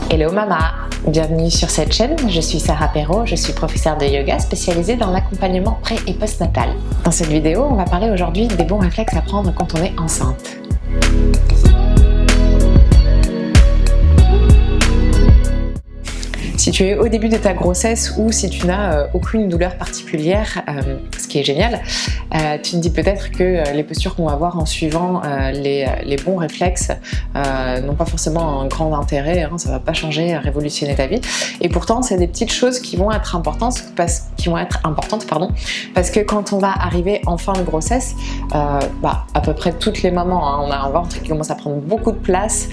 Hello Mama, bienvenue sur cette chaîne, je suis Sarah Perrault, je suis professeure de yoga spécialisée dans l'accompagnement pré- et post-natal. Dans cette vidéo, on va parler aujourd'hui des bons réflexes à prendre quand on est enceinte. Si tu es au début de ta grossesse ou si tu n'as aucune douleur particulière, ce qui est génial, tu te dis peut-être que les postures qu'on va voir en suivant les bons réflexes n'ont pas forcément un grand intérêt, hein, ça ne va pas changer, révolutionner ta vie. Et pourtant, c'est des petites choses qui vont être importantes parce que quand on va arriver en fin de grossesse, à peu près toutes les mamans, hein, on a un ventre qui commence à prendre beaucoup de place,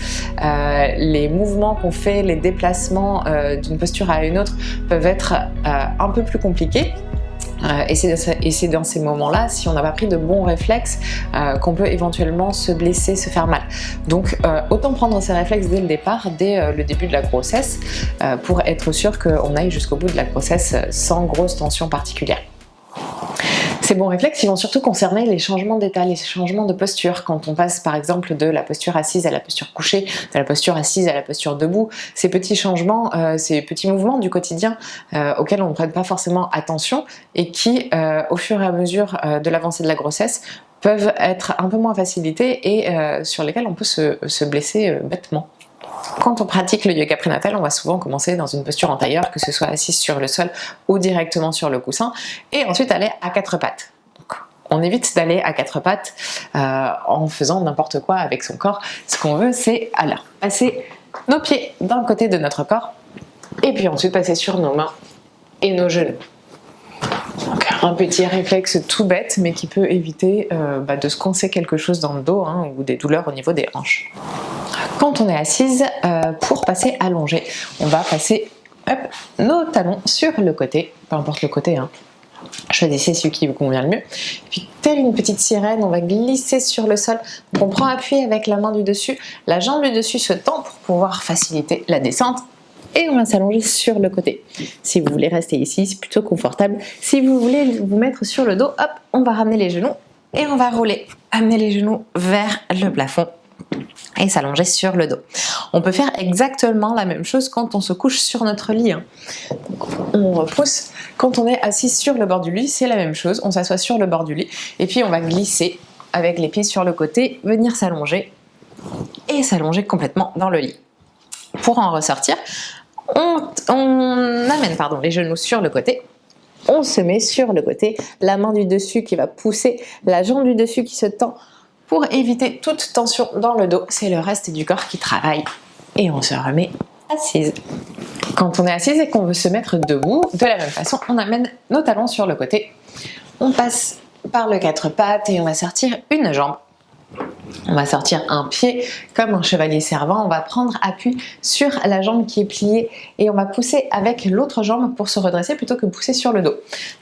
les mouvements qu'on fait, les déplacements d'une posture à une autre peuvent être un peu plus compliqués. Et c'est dans ces moments-là, si on n'a pas pris de bons réflexes, qu'on peut éventuellement se blesser, se faire mal. Donc autant prendre ces réflexes dès le départ, dès le début de la grossesse, pour être sûr qu'on aille jusqu'au bout de la grossesse sans grosse tension particulière. Ces bons réflexes, ils vont surtout concerner les changements d'état, les changements de posture. Quand on passe par exemple de la posture assise à la posture couchée, de la posture assise à la posture debout, ces petits changements, ces petits mouvements du quotidien auxquels on ne prête pas forcément attention et qui, au fur et à mesure de l'avancée de la grossesse, peuvent être un peu moins facilités et sur lesquels on peut se blesser bêtement. Quand on pratique le yoga prénatal, on va souvent commencer dans une posture en tailleur, que ce soit assise sur le sol ou directement sur le coussin, et ensuite aller à quatre pattes. Donc, on évite d'aller à quatre pattes en faisant n'importe quoi avec son corps. Ce qu'on veut, c'est alors passer nos pieds d'un côté de notre corps, et puis ensuite passer sur nos mains et nos genoux. Donc, un petit réflexe tout bête, mais qui peut éviter de se coincer quelque chose dans le dos, hein, ou des douleurs au niveau des hanches. Quand on est assise, pour passer allongé, on va passer nos talons sur le côté, peu importe le côté, hein. Choisissez celui qui vous convient le mieux. Puis, telle une petite sirène, on va glisser sur le sol. Donc, on prend appui avec la main du dessus, la jambe du dessus se tend pour pouvoir faciliter la descente. Et on va s'allonger sur le côté. Si vous voulez rester ici, c'est plutôt confortable. Si vous voulez vous mettre sur le dos, hop, on va ramener les genoux et on va rouler. Amener les genoux vers le plafond et s'allonger sur le dos. On peut faire exactement la même chose quand on se couche sur notre lit, hein. Donc, on repousse. Quand on est assis sur le bord du lit, c'est la même chose. On s'assoit sur le bord du lit et puis on va glisser avec les pieds sur le côté, venir s'allonger et s'allonger complètement dans le lit. Pour en ressortir, on amène les genoux sur le côté, on se met sur le côté, la main du dessus qui va pousser, la jambe du dessus qui se tend pour éviter toute tension dans le dos. C'est le reste du corps qui travaille et on se remet assise. Quand on est assise et qu'on veut se mettre debout, de la même façon, on amène nos talons sur le côté, on passe par le quatre pattes et on va sortir une jambe. On va sortir un pied comme un chevalier servant, on va prendre appui sur la jambe qui est pliée et on va pousser avec l'autre jambe pour se redresser plutôt que pousser sur le dos.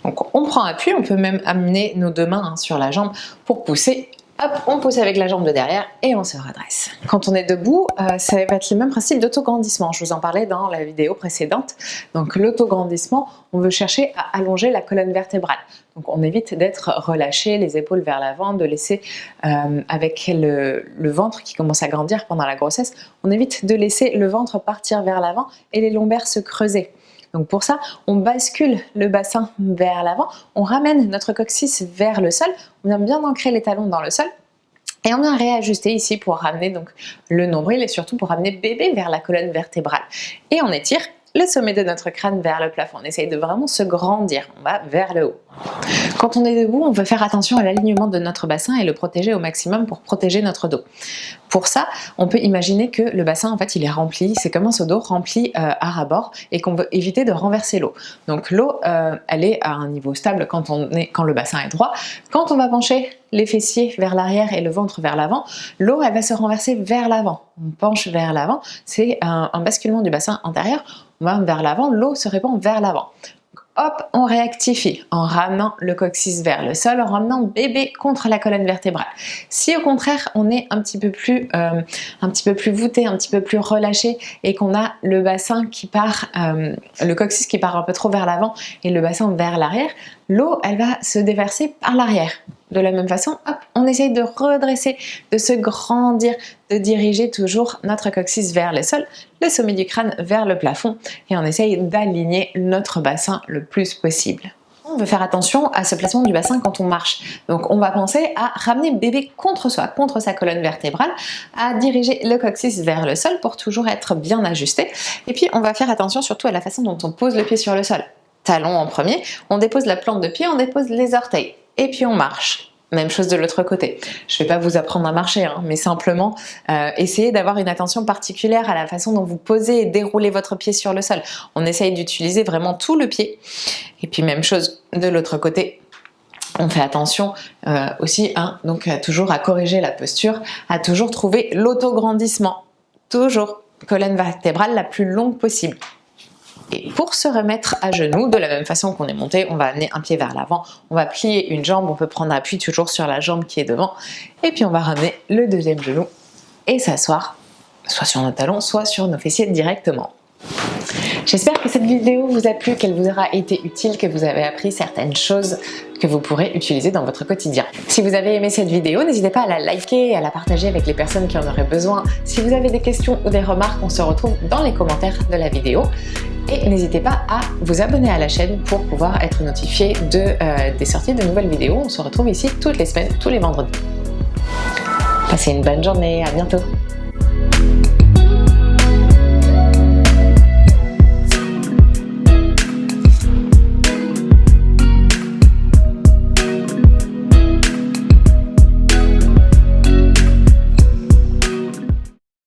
Donc on prend appui, on peut même amener nos deux mains sur la jambe pour pousser. Hop, on pousse avec la jambe de derrière et on se redresse. Quand on est debout, ça va être le même principe d'autograndissement. Je vous en parlais dans la vidéo précédente. Donc l'autograndissement, on veut chercher à allonger la colonne vertébrale. Donc on évite d'être relâché, les épaules vers l'avant, de laisser avec le ventre qui commence à grandir pendant la grossesse, on évite de laisser le ventre partir vers l'avant et les lombaires se creuser. Donc pour ça, on bascule le bassin vers l'avant, on ramène notre coccyx vers le sol, on vient bien ancrer les talons dans le sol et on vient réajuster ici pour ramener donc le nombril et surtout pour ramener bébé vers la colonne vertébrale. Et on étire le sommet de notre crâne vers le plafond. On essaye de vraiment se grandir, on va vers le haut. Quand on est debout, on veut faire attention à l'alignement de notre bassin et le protéger au maximum pour protéger notre dos. Pour ça, on peut imaginer que le bassin, en fait, il est rempli, c'est comme un seau d'eau rempli à ras-bord et qu'on veut éviter de renverser l'eau. Donc l'eau, elle est à un niveau stable quand le bassin est droit. Quand on va pencher les fessiers vers l'arrière et le ventre vers l'avant, l'eau, elle va se renverser vers l'avant. On penche vers l'avant, c'est un basculement du bassin antérieur. On va vers l'avant, l'eau se répand vers l'avant. Hop, on réactifie en ramenant le coccyx vers le sol, en ramenant bébé contre la colonne vertébrale. Si au contraire on est un petit peu plus voûté, un petit peu plus relâché et qu'on a le bassin qui part, le coccyx qui part un peu trop vers l'avant et le bassin vers l'arrière, l'eau elle va se déverser par l'arrière. de la même façon, hop, on essaye de redresser, de se grandir, de diriger toujours notre coccyx vers le sol, le sommet du crâne vers le plafond et on essaye d'aligner notre bassin le plus possible. On veut faire attention à ce placement du bassin quand on marche. Donc on va penser à ramener bébé contre soi, contre sa colonne vertébrale, à diriger le coccyx vers le sol pour toujours être bien ajusté. Et puis on va faire attention surtout à la façon dont on pose le pied sur le sol. Talon en premier, on dépose la plante de pied, on dépose les orteils. Et puis on marche. Même chose de l'autre côté. Je ne vais pas vous apprendre à marcher, mais simplement essayez d'avoir une attention particulière à la façon dont vous posez et déroulez votre pied sur le sol. On essaye d'utiliser vraiment tout le pied. Et puis même chose de l'autre côté. On fait attention aussi donc toujours à corriger la posture, à toujours trouver l'autograndissement. Toujours colonne vertébrale la plus longue possible. Et pour se remettre à genoux, de la même façon qu'on est monté, on va amener un pied vers l'avant, on va plier une jambe, on peut prendre appui toujours sur la jambe qui est devant, et puis on va ramener le deuxième genou et s'asseoir, soit sur nos talons, soit sur nos fessiers directement. J'espère que cette vidéo vous a plu, qu'elle vous aura été utile, que vous avez appris certaines choses que vous pourrez utiliser dans votre quotidien. Si vous avez aimé cette vidéo, n'hésitez pas à la liker et à la partager avec les personnes qui en auraient besoin. Si vous avez des questions ou des remarques, on se retrouve dans les commentaires de la vidéo. Et n'hésitez pas à vous abonner à la chaîne pour pouvoir être notifié des sorties de nouvelles vidéos. On se retrouve ici toutes les semaines, tous les vendredis. Passez une bonne journée, à bientôt!